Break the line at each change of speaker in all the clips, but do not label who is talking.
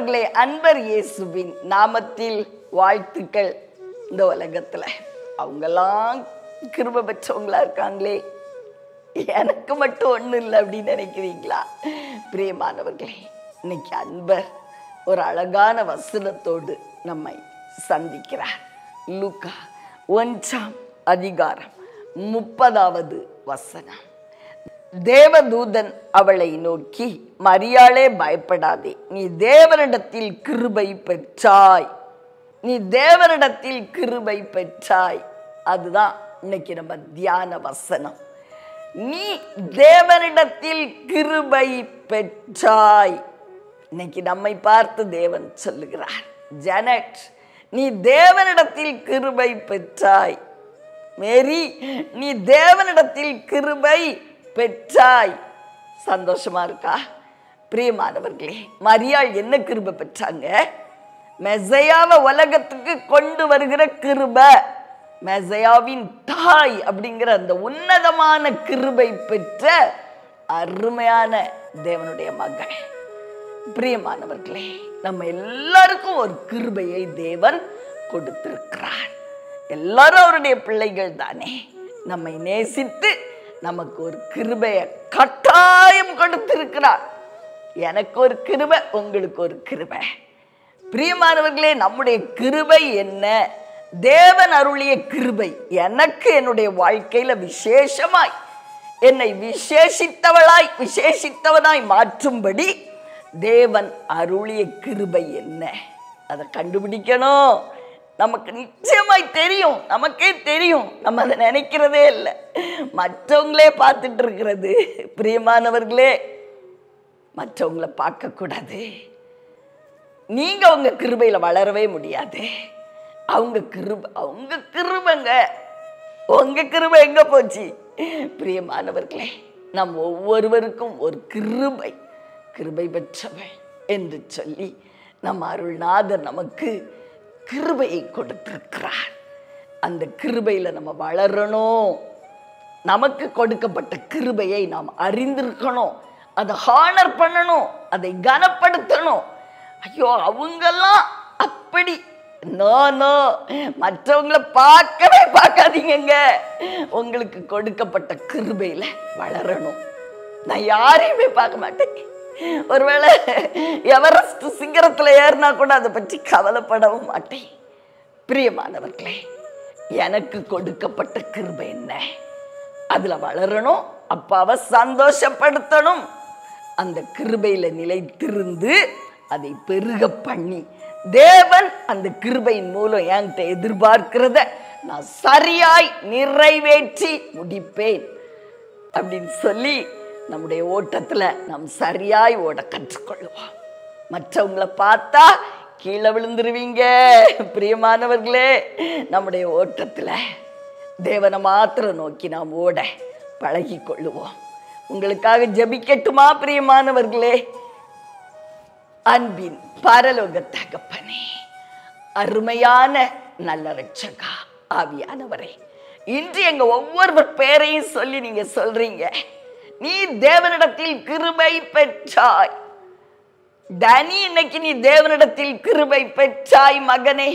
பிரியமானவர்களே, அன்பர் இயேசுவின் நாமத்தில் வாழ்த்துக்கள். இந்த உலகத்துல அவங்கெல்லாம் கிருபை பெற்றவங்களா இருக்காங்களே, எனக்கு மட்டும் ஒன்றும் இல்லை அப்படின்னு நினைக்கிறீங்களா? பிரியமானவர்களே, இன்னைக்கு அன்பர் ஒரு அழகான வசனத்தோடு நம்மை சந்திக்கிறார். லூக்கா 1:30 தேவதூதன் அவளை நோக்கி, மரியாளே பயப்படாதே, நீ தேவனிடத்தில் கிருபை பெற்றாய். நீ தேவனிடத்தில் கிருபை பெற்றாய். அதுதான் இன்னைக்கு நம்ம தியான வசனம். நீ தேவனிடத்தில் கிருபை பெற்றாய். இன்னைக்கு நம்மை பார்த்து தேவன் சொல்லுகிறார், ஜெனட், நீ தேவனிடத்தில் கிருபை பெற்றாய். மேரி, நீ தேவனிடத்தில் கிருபை பெற்றாய். சந்தோஷமா இருக்கா? பிரியமானவர்களே, மரியாள் என்ன கிருபை பெற்றாங்க? மெசையாவை உலகத்துக்கு கொண்டு வருகிற கிருபை, மெசையாவின் தாய் அப்படிங்கிற அந்த உன்னதமான கிருபை பெற்ற அருமையான தேவனுடைய மகள். பிரியமானவர்களே, நம்ம எல்லாருக்கும் ஒரு கிருபையை தேவன் கொடுத்திருக்கிறார். எல்லாரும் அவருடைய பிள்ளைகள் தானே. நம்மை நேசித்து நமக்கு ஒரு கிருபையை கட்டாயம் கொடுத்திருக்கிறார். எனக்கு ஒரு கிருபை, உங்களுக்கு ஒரு கிருபை. பிரியமானவர்களே, நம்முடைய கிருபை என்ன? தேவன் அருளிய கிருபை எனக்கு என்னுடைய வாழ்க்கையில விசேஷமாய் என்னை விசேஷித்தவனாய் மாற்றும்படி தேவன் அருளிய கிருபை என்ன? அதை கண்டுபிடிக்கணும். நமக்கு நிச்சயமாய் தெரியும், நமக்கே தெரியும், நம்ம அதை நினைக்கிறதே இல்லை, மற்றவங்களே பார்த்துட்டு இருக்கிறது. பிரியமானவர்களே, மற்றவங்களை பார்க்க கூடாது. நீங்க உங்க கிருபையில வளரவே முடியாது. அவங்க கிருபைங்க, உங்க கிருபை எங்க போச்சு? பிரியமானவர்களே, நம் ஒவ்வொருவருக்கும் ஒரு கிருபை பெற்றவன் என்று சொல்லி நம் அருள்நாதர் நமக்கு கிருபையை கொடுத்திருக்கிறார். அந்த கிருபையில நம்ம வளரணும். நமக்கு கொடுக்கப்பட்ட கிருபையை நாம் அறிந்திருக்கணும், அதை ஹானர் பண்ணணும், அதை கனப்படுத்தணும். ஐயோ, அவங்கெல்லாம் அப்படி, நோ, மற்றவங்களை பார்க்காதீங்க. உங்களுக்கு கொடுக்கப்பட்ட கிருபையில வளரணும். நான் யாரையுமே பார்க்க மாட்டேன். ஒருவேளை எவரெஸ்ட் சிங்கரத்துல ஏறினா கூட அதை பற்றி கவலைப்படவும் மாட்டேன். பிரியமானவர்களே, எனக்கு கொடுக்கப்பட்ட கிருபை என்ன? அதுல வளரணும், அப்பாவை சந்தோஷப்படுத்தணும். அந்த கிருபையில நிலைத்திருந்து அதை பெருக பண்ணி தேவன் அந்த கிருபையின் மூலம் என்கிட்ட எதிர்பார்க்கிறத நான் சரியாய் நிறைவேற்றி முடிப்பேன் அப்படின்னு சொல்லி நம்முடைய ஓட்டத்துல நாம் சரியாய் ஓட கற்றுக்கொள்வோம். மற்றவங்களை பார்த்தா கீழே விழுந்துருவீங்க. பிரியமானவர்களே, நம்முடைய ஓட்டத்துல தேவனை மாத்திரம் நோக்கி நாம் ஓட பழகி கொள்ளுவோம். உங்களுக்காக ஜெபிக்கட்டுமா? பிரியமானவர்களே, அன்பின் பரலோக தகப்பனே, அருமையான நல்ல இரட்சகா ஆவியானவரே, இன்று எங்க ஒவ்வொருவர் பேரையும் சொல்லி நீங்க சொல்றீங்க, நீ தேவனிடத்தில் கிருபை பெற்றாய். டனி, இன்னைக்கு நீ தேவனிடத்தில் கிருபை பெற்றாய் மகனே.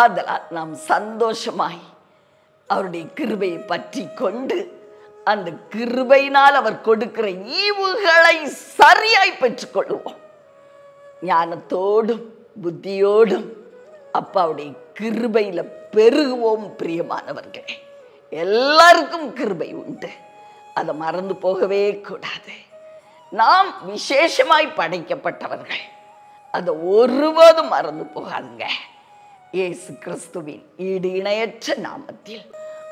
ஆதலால் நாம் சந்தோஷமாய் அவருடைய கிருபையை பற்றி கொண்டு அந்த கிருபையினால் அவர் கொடுக்கிற ஈவுகளை சரியாய் பெற்றுக்கொள்வோம். ஞானத்தோடும் புத்தியோடும் அப்பாவுடைய கிருபையில பெருகுவோம். பிரியமானவர்களே, எல்லாருக்கும் கிருபை உண்டு, அதை மறந்து போகவே கூடாது. நாம் விசேஷமாய் படைக்கப்பட்டவர்கள், அதை ஒருபோதும் மறந்து போகாதுங்க. இயேசு கிறிஸ்துவின் ஈடு இணையற்ற நாமத்தில்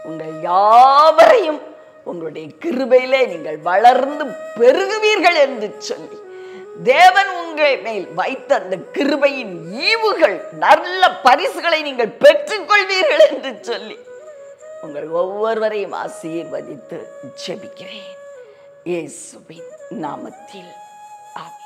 உங்கள் யாவரையும் உங்களுடைய கிருபையிலே நீங்கள் வளர்ந்து பெருகுவீர்கள் என்று சொல்லி தேவன் உங்கள் மேல் வைத்த அந்த கிருபையின் ஈவுகள், நல்ல பரிசுகளை நீங்கள் பெற்றுக்கொள்வீர்கள் என்று சொல்லி உங்கள் ஒவ்வொருவரையும் ஆசீர்வதித்து ஜெபிக்கிறேன் இயேசுவின் நாமத்தில். ஆமென்.